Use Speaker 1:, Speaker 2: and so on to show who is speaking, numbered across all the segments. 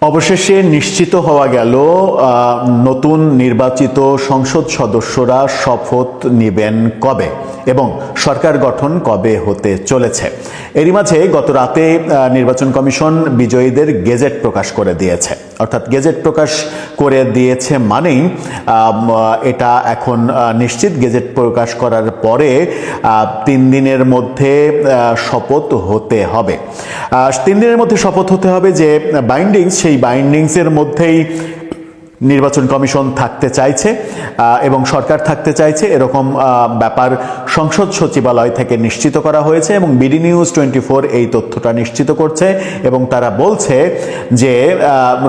Speaker 1: অবশেষে নিশ্চিত হওয়া গেল নতুন নির্বাচিত সংসদ সদস্যরা শপথ নেবেন কবে এবং সরকার গঠন কবে হতে চলেছে। এরই মাঝে গত রাতে নির্বাচন কমিশন বিজয়ীদের গেজেট প্রকাশ করে দিয়েছে, অর্থাৎ গেজেট প্রকাশ করে দিয়েছে মানেই এটা এখন নিশ্চিত। গেজেট প্রকাশ করার পরে 3 দিনের মধ্যে শপথ হতে হবে। 3 দিনের মধ্যে শপথ হতে হবে যে বাইন্ডিংস, সেই বাইন্ডিংসের মধ্যেই নির্বাচন কমিশন থাকতে চাইছে এবং সরকার থাকতে চাইছে, এরকম ব্যাপার সংসদ সচিবালয় থেকে নিশ্চিত করা হয়েছে এবং বিডি নিউজ 24 এই তথ্যটা নিশ্চিত করছে এবং তারা বলছে যে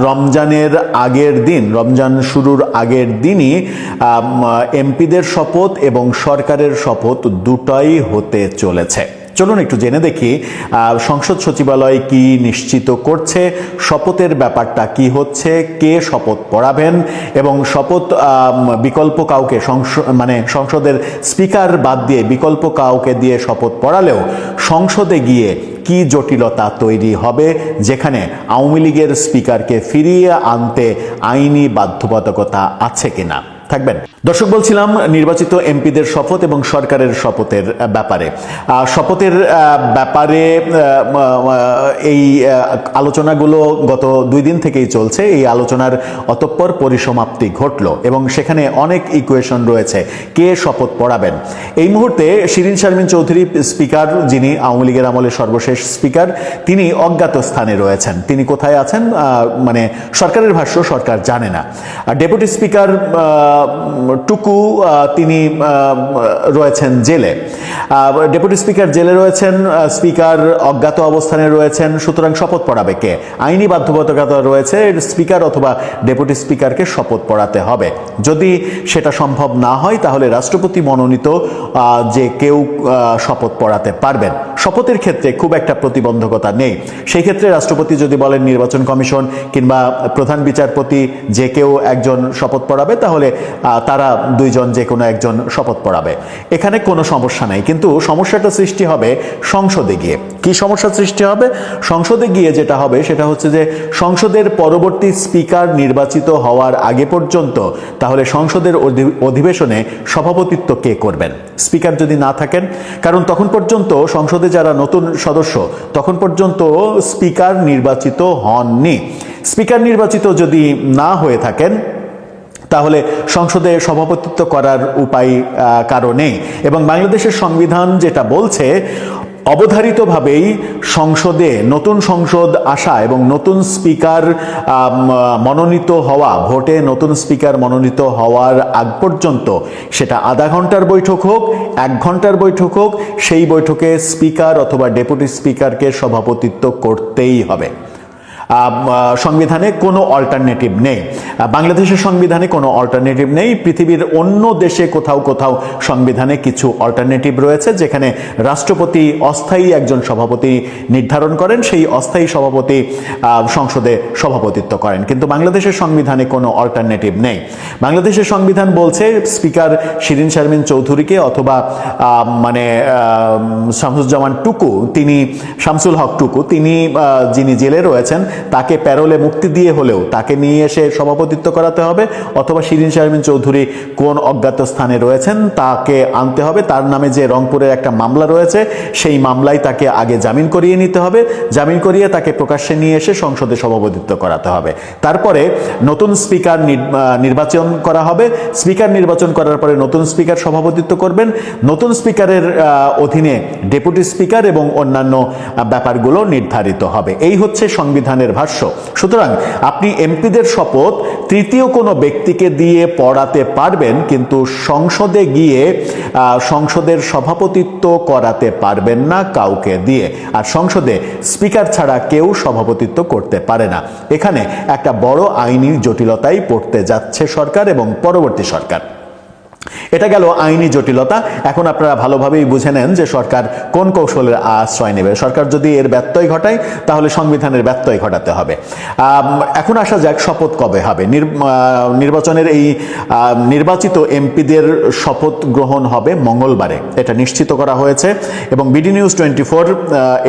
Speaker 1: রমজানের আগের দিন, রমজান শুরুর আগের দিনই এমপিদের শপথ এবং সরকারের শপথ দুটোই হতে চলেছে। চলুন একটু জেনে দেখি সংসদ সচিবালয় কি নিশ্চিত করছে, শপথের ব্যাপারটা কি হচ্ছে, কে শপথ পড়াবেন এবং শপথ বিকল্প কাউকে সংসদের স্পিকার বাদ দিয়ে বিকল্প কাউকে দিয়ে শপথ পড়ালেও সংসদে গিয়ে কি জটিলতা তৈরি হবে, যেখানে আওয়ামী লীগের স্পিকারকে ফিরিয়ে আনতে আইনি বাধ্যবাধকতা আছে কিনা। থাকবেন দর্শক, বলছিলাম নির্বাচিত এমপিদের শপথ এবং সরকারের শপথের ব্যাপারে। শপথের ব্যাপারে এই আলোচনাগুলো গত 2 দিন থেকেই চলছে। এই আলোচনার অতঃপর পরিসমাপ্তি ঘটল এবং সেখানে অনেক ইকুয়েশন রয়েছে কে শপথ পড়াবেন। এই মুহূর্তে শিরীন শারমিন চৌধুরী স্পিকার, যিনি আওয়ামী লীগের আমলে সর্বশেষ স্পিকার, তিনি অজ্ঞাত স্থানে রয়েছেন। তিনি কোথায় আছেন সরকারের ভাষ্য সরকার জানে না। ডেপুটি স্পিকার টুকু তিনি রয়েছেন জেলে, ডেপুটি স্পিকার জেলে রয়েছেন, স্পিকার অজ্ঞাত অবস্থানে রয়েছেন। সুতরাং শপথ পড়াবে কে? আইনি বাধ্যবাধকতা রয়েছে স্পিকার অথবা ডেপুটি স্পিকারকে শপথ পড়াতে হবে। যদি সেটা সম্ভব না হয় তাহলে রাষ্ট্রপতি মনোনীত যে কেউ শপথ পড়াতে পারবেন। শপথের ক্ষেত্রে খুব একটা প্রতিবন্ধকতা নেই। সেই ক্ষেত্রে রাষ্ট্রপতি যদি বলেন নির্বাচন কমিশন কিংবা প্রধান বিচারপতি যে কেউ একজন শপথ পড়াবে, তাহলে তারা 2 জন যে কোনো একজন শপথ পড়াবে। এখানে কোনো সমস্যা নাই, কিন্তু সমস্যাটা সৃষ্টি হবে সংসদে গিয়ে। কি সমস্যা সৃষ্টি হবে? সংসদে গিয়ে যেটা হবে সেটা হচ্ছে যে সংসদের পরবর্তী স্পিকার নির্বাচিত হওয়ার আগে পর্যন্ত তাহলে সংসদের অধিবেশনে সভাপতিত্ব কে করবেন? স্পিকার যদি না থাকেন, কারণ তখন পর্যন্ত সংসদে যারা নতুন সদস্য তখন পর্যন্ত স্পিকার নির্বাচিত হননি। স্পিকার নির্বাচিত যদি না হয়ে থাকেন তাহলে সংসদে সভাপতিত্ব করার উপায় কারো নেই। এবং বাংলাদেশের সংবিধান যেটা বলছে, অবধারিতভাবেই সংসদে নতুন সংসদ আসা এবং নতুন স্পিকার মনোনীত হওয়া, ভোটে নতুন স্পিকার মনোনীত হওয়ার আগ পর্যন্ত সেটা আধা ঘন্টার বৈঠক হোক, 1 ঘন্টার বৈঠক হোক, সেই বৈঠকে স্পিকার অথবা ডেপুটি স্পিকারকে সভাপতিত্ব করতেই হবে। সংবিধানে কোনো অল্টারনেটিভ নেই। বাংলাদেশের সংবিধানে কোনো অল্টারনেটিভ নেই। পৃথিবীর অন্য দেশে কোথাও কোথাও সংবিধানে কিছু অল্টারনেটিভ রয়েছে, যেখানে রাষ্ট্রপতি অস্থায়ী একজন সভাপতি নির্ধারণ করেন, সেই অস্থায়ী সভাপতি সংসদে সভাপতিত্ব করেন। কিন্তু বাংলাদেশের সংবিধানে কোনো অল্টারনেটিভ নেই। বাংলাদেশের সংবিধান বলছে স্পিকার শিরীন শারমিন চৌধুরীকে অথবা শামসুজ্জামান টুকু, তিনি শামসুল হক টুকু, তিনি যিনি জেলে রয়েছেন তাকে প্যারোলে মুক্তি দিয়ে হলেও তাকে নিয়ে এসে সভাপতিত্ব করাতে হবে, অথবা শিরীন শারমিন চৌধুরী কোন অজ্ঞাত স্থানে রয়েছেন তাকে আনতে হবে। তার নামে যে রংপুরের একটা মামলা রয়েছে সেই মামলায় তাকে আগে জামিন করিয়ে নিতে হবে, জামিন করিয়ে তাকে প্রকাশ্যে নিয়ে এসে সংসদে সভাপতিত্ব করাতে হবে। তারপরে নতুন স্পিকার নির্বাচন করা হবে। স্পিকার নির্বাচন করার পরে নতুন স্পিকার সভাপতিত্ব করবেন। নতুন স্পিকারের অধীনে ডেপুটি স্পিকার এবং অন্যান্য ব্যাপারগুলো নির্ধারিত হবে। এই হচ্ছে সংবিধানের ভাষ্য। সুতরাং আপনি এমপিদের শপথ তৃতীয় কোনো ব্যক্তিকে দিয়ে পড়াতে পারবেন, কিন্তু সংসদে গিয়ে সংসদের সভাপতিত্ব করাতে পারবেন না কাউকে দিয়ে। আর সংসদে স্পিকার ছাড়া কেউ সভাপতিত্ব করতে পারে না। এখানে একটা বড় আইনি জটিলতায় পড়তে যাচ্ছে সরকার এবং পরবর্তী সরকার। এটা গেল আইনি জটিলতা। এখন আপনারা ভালোভাবেই বুঝে নেন যে সরকার কোন কৌশলের আশ্রয় নেবে। সরকার যদি এর ব্যত্যয় ঘটায় তাহলে সংবিধানের ব্যত্যয় ঘটাতে হবে। এখন আসা যাক শপথ কবে হবে। নির্বাচনের এই নির্বাচিত এমপিদের শপথ গ্রহণ হবে মঙ্গলবারে, এটা নিশ্চিত করা হয়েছে এবং বিডি নিউজ 24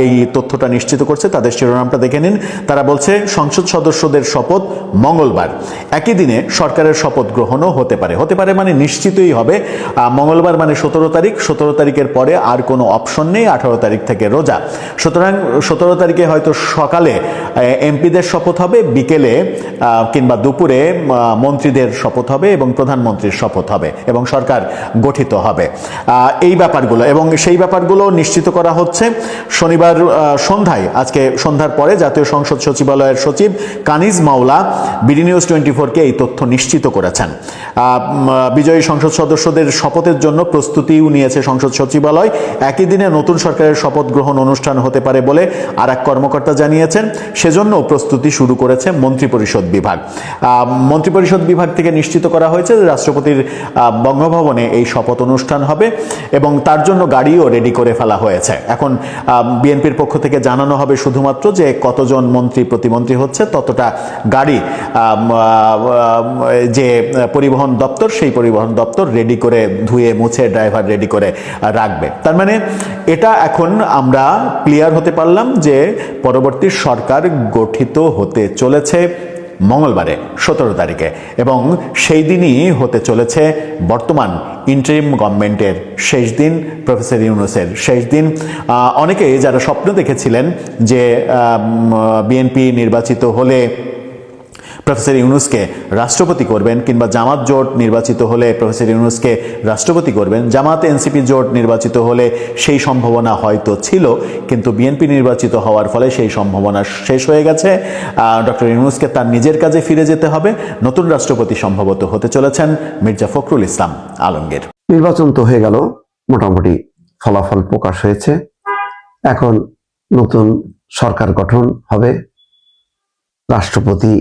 Speaker 1: এই তথ্যটা নিশ্চিত করছে। তাদের শিরোনামটা দেখে নিন। তারা বলছে সংসদ সদস্যদের শপথ মঙ্গলবার। একই দিনে সরকারের শপথ গ্রহণও হতে পারে মানে নিশ্চিতই হবে। মঙ্গলবার মানে 17 তারিখ। 17 তারিখের পরে আর কোনো অপশন নেই। 18 তারিখ থেকে রোজা। সুতরাং 17 তারিখে হয়তো সকালে এমপিদের শপথ হবে, বিকেলে কিংবা দুপুরে মন্ত্রীদের শপথ হবে এবং প্রধানমন্ত্রীর শপথ হবে এবং সরকার গঠিত হবে। এই ব্যাপারগুলো এবং সেই ব্যাপারগুলো নিশ্চিত করা হচ্ছে শনিবার সন্ধ্যায়। আজকে সন্ধ্যার পরে জাতীয় সংসদ সচিবালয়ের সচিব কানিজ মাওলা বিডি নিউজ 24-কে এই তথ্য নিশ্চিত করেছেন। বিজয়ী সংসদ সদস্যদের শপথের জন্য প্রস্তুতিও নিয়েছে সংসদ সচিবালয়। একই দিনে নতুন সরকারের শপথ গ্রহণ অনুষ্ঠান হতে পারে বলে আর এক কর্মকর্তা জানিয়েছেন। সেজন্য প্রস্তুতি শুরু করেছে মন্ত্রিপরিষদ বিভাগ। মন্ত্রিপরিষদ বিভাগ থেকে নিশ্চিত করা হয়েছে যে রাষ্ট্রপতির বঙ্গভবনে এই শপথ অনুষ্ঠান হবে এবং তার জন্য গাড়িও রেডি করে ফেলা হয়েছে। এখন বিএনপির পক্ষ থেকে জানানো হবে শুধুমাত্র যে কতজন মন্ত্রী প্রতিমন্ত্রী হচ্ছে ততটা গাড়ি যে পরিবহন দপ্তর, সেই পরিবহন দপ্তর রেডি করে ধুয়ে মুছে ড্রাইভার রেডি করে রাখবে। তার মানে এটা এখন আমরা ক্লিয়ার হতে পারলাম যে পরবর্তী সরকার গঠিত হতে চলেছে মঙ্গলবারে 17 তারিখে এবং সেই দিনই হতে চলেছে বর্তমান ইন্টারিম গভর্নমেন্টের শেষ দিন, প্রফেসর ইউনূসের শেষ দিন। অনেকেই যারা স্বপ্ন দেখেছিলেন যে বিএনপি নির্বাচিত হলে প্রফেসর ইউনূসকে রাষ্ট্রপতি করবেন কিংবা জামাত জোট নির্বাচিত হলে প্রফেসর ইউনূসকে রাষ্ট্রপতি করবেন, জামাত এনসিপি জোট নির্বাচিত হলে সেই সম্ভাবনা হয়তো ছিল, কিন্তু বিএনপি নির্বাচিত হওয়ার ফলে সেই সম্ভাবনা শেষ হয়ে গেছে। ডক্টর ইউনূসকে তার নিজের কাজে ফিরে যেতে হবে। নতুন রাষ্ট্রপতি সম্ভবত হতে চলেছেন মির্জা ফখরুল ইসলাম আলমগীর।
Speaker 2: নির্বাচন তো হয়ে গেল, মোটামুটি ফলাফল প্রকাশ হয়েছে। এখন নতুন সরকার গঠন হবে, রাষ্ট্রপতি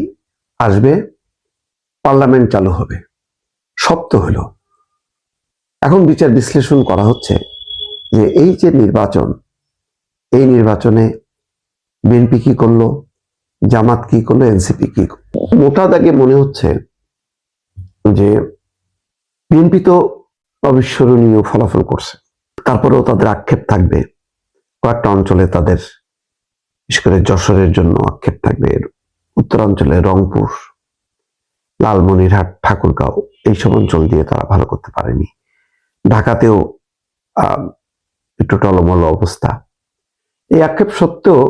Speaker 2: আসবে, পার্লামেন্ট চালু হবে, সব তো হলো। এখন বিচার বিশ্লেষণ করা হচ্ছে যে এই যে নির্বাচন, এই নির্বাচনে বিএনপি কি করলো, জামাত কি করলো, এনসিপি কি করলো। মোটা দাগে মনে হচ্ছে যে বিএনপি তো অবিস্মরণীয় ফলাফল করছে, তারপরেও তাদের আক্ষেপ থাকবে। কয়েকটা অঞ্চলে তাদের, বিশেষ করে যশোরের জন্য আক্ষেপ থাকবে, উত্তরাঞ্চলে রংপুর, লালমনিরহাট, ঠাকুরগাঁও, এইসব অঞ্চল দিয়ে তারা ভালো করতে পারেনি। ঢাকাতেও একটু টলমল অবস্থা। এই আক্ষেপ সত্ত্বেও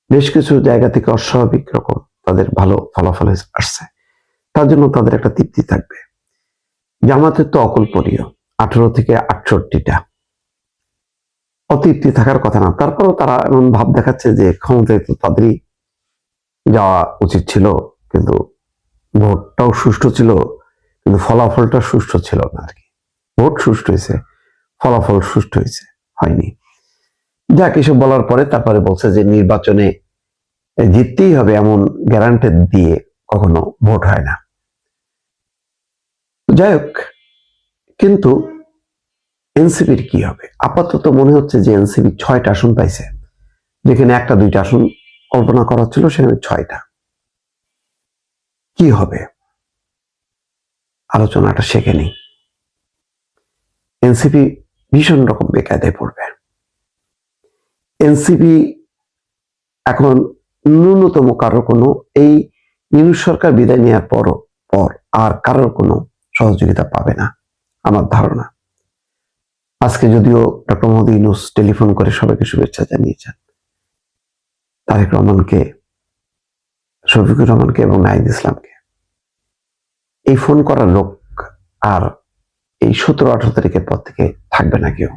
Speaker 2: বেশ কিছু জায়গা থেকে অস্বাভাবিক রকম তাদের ভালো ফলাফল আসছে, তার জন্য তাদের একটা তৃপ্তি থাকবে। জামাতের তো অকল্পনীয় 18 থেকে 68টা, অতৃপ্তি থাকার কথা না। তারপরেও তারা এমন ভাব দেখাচ্ছে যে ক্ষমতায় তো তাদেরই যাওয়া উচিত ছিল, কিন্তু ভোটটাও সুষ্ঠু ছিল, কিন্তু ফলাফলটা সুষ্ঠু ছিল না আর কি। ভোট সুষ্ঠু হয়েছে, ফলাফল সুষ্ঠু হয়েছে, হয়নি। যাক, এসব বলার পরে তারপরে বলছে যে নির্বাচনে জিততেই হবে এমন গ্যারান্টি দিয়ে কখনো ভোট হয় না। যাই হোক, কিন্তু এনসিপির কি হবে? আপাতত মনে হচ্ছে যে এনসিপি 6টা আসন পাইছে, যেখানে 1-2টা আসন কল্পনা করা ছিল, সেখানে 6টা। কি হবে আলোচনাটা শেখেনি। এনসিপি ভীষণ রকম বেকায়দায় পড়বে। এনসিপি এখন ন্যূনতম কারো কোনো, এই ইউনূস সরকার বিদায় নেওয়ার পর আর কারোর কোনো সহযোগিতা পাবে না আমার ধারণা। আজকে যদিও ডক্টর মোহাম্মদ ইউনূস টেলিফোন করে সবাইকে শুভেচ্ছা জানিয়েছেন, তারেক রহমানকে, শফিকুর রহমানকে এবং নাহিদ ইসলামকে। এই ফোন করার লোক আর এই 17-18 তারিখের পর থেকে থাকবে না কেউ।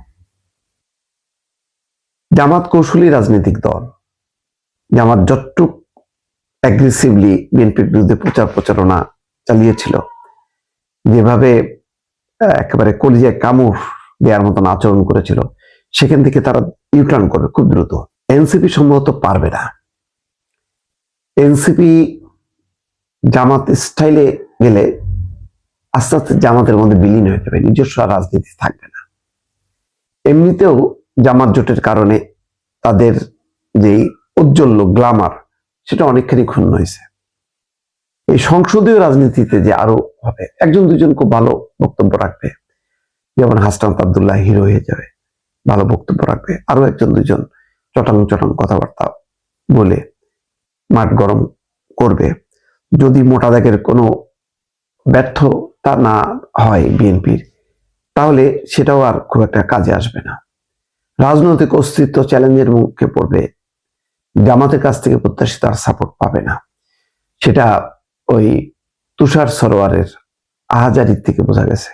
Speaker 2: জামাত কৌশলী রাজনৈতিক দল। জামাত যতটুক অ্যাগ্রেসিভলি বিএনপির বিরুদ্ধে প্রচারণা চালিয়েছিল, যেভাবে একেবারে কলিজায় কামড় দেওয়ার মতন আচরণ করেছিল, সেখান থেকে তারা ইউটার্ন করবে খুব দ্রুত। এনসিপি সম্ভবত পারবে না। এনসিপি জামাত স্টাইলে গেলে আস্তে আস্তে জামাতের মধ্যে বিলীন হয়ে যাবে, নিজস্ব আর রাজনীতি থাকবে না। এমনিতেও জামাত জোটের কারণে তাদের যে উজ্জ্বল গ্লামার সেটা অনেকখানি ক্ষুণ্ণ হয়েছে। এই সংসদীয় রাজনীতিতে যে আরো হবে, একজন দুজন খুব ভালো বক্তব্য রাখবে, যেমন হাসনাত আব্দুল্লাহ হিরো হয়ে যাবে, ভালো বক্তব্য রাখবে, আরো একজন দুজন চটাং চটাং কথাবার্তা বলে মাঠ গরম করবে। যদি মোটা দাগের কোনো ব্যর্থতা না হয় বিএনপির, তাহলে সেটাও আর খুব একটা কাজে আসবে না। রাজনৈতিক অস্তিত্ব চ্যালেঞ্জের মুখে পড়বে, জামাতের কাছ থেকে প্রত্যাশিত আর সাপোর্ট পাবে না। সেটা ওই তুষার সরোয়ারের আহাজারির থেকে বোঝা গেছে।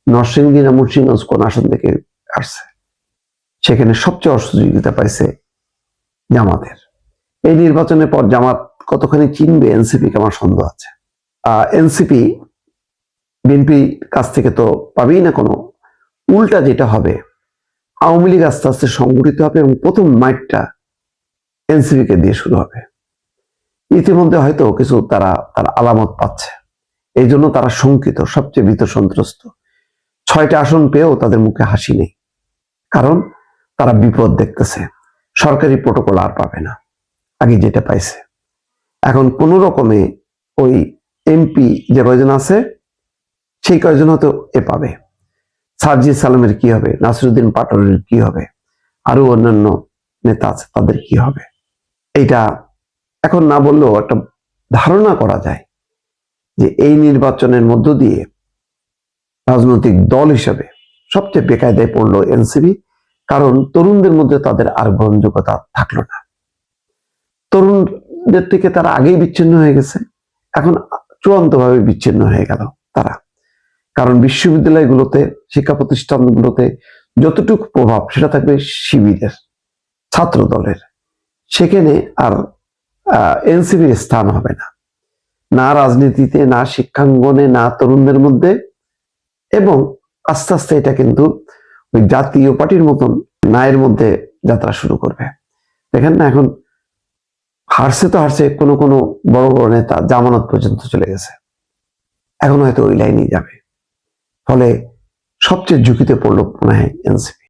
Speaker 2: নরসিংদী না মুন্সিগঞ্জ কোন আসন থেকে আসছে, সেখানে সবচেয়ে অসহযোগিতা পাইছে জামাতের। এই নির্বাচনের পর জামাত কতখানি চিনবে এনসিপিকে আমার সন্দেহ আছে। এনসিপি বিএনপি কাছ থেকে তো পাবেই না কোনো, উল্টা যেটা হবে, আওয়ামী লীগ আস্তে আস্তে সংগঠিত হবে এবং প্রথম মাইটটা এনসিপি কে দিয়ে শুরু হবে। ইতিমধ্যে হয়তো কিছু তার আলামত পাচ্ছে, এই জন্য তারা শঙ্কিত, সবচেয়ে ভীত সন্ত্রস্ত। 6টা আসন পেয়েও তাদের মুখে হাসি নেই, কারণ তারা বিপদ দেখতেছে। সরকারি প্রটোকল আর পাবে না, আগে যেটা পাইছে। এখন কোন রকমে ওই এমপি যে কয়জন আছে সেই কয়জন হয়তো পাবে। সার্জিস সালামের কি হবে, নাসিরুদ্দিন পাটোয়ারির কি হবে, আরো অন্যান্য নেতা আছে, তাদের কি হবে, এইটা এখন না বললেও একটা ধারণা করা যায় যে এই নির্বাচনের মধ্য দিয়ে রাজনৈতিক দল হিসেবে সবচেয়ে বেকায়দায় পড়লো এনসিপি। কারণ তরুণদের মধ্যে তাদের আর গ্রহণযোগ্যতা থাকলো না। তরুণদের থেকে তারা আগেই বিচ্ছিন্ন হয়ে গেছে, এখন চূড়ান্তভাবে বিচ্ছিন্ন হয়ে গেল তারা। কারণ বিশ্ববিদ্যালয়গুলোতে, শিক্ষা প্রতিষ্ঠানগুলোতে যতটুকু প্রভাব সেটা থাকবে শিবিরের, ছাত্র দলের। সেখানে আর এনসিপির স্থান হবে না, না রাজনীতিতে, না শিক্ষাঙ্গনে, না তরুণদের মধ্যে। এবং আস্তে আস্তে এটা কিন্তু ওই জাতীয় পার্টির মতন নায়ের মধ্যে যাত্রা শুরু করবে। দেখেন না, এখন হারছে তো হারছে, কোনো কোনো বড় বড় নেতা জামানত পর্যন্ত চলে গেছে, এখন হয়তো ওই লাইনেই যাবে। ফলে সবচেয়ে ঝুঁকিতে পড়লো মনে হয় এনসিপি।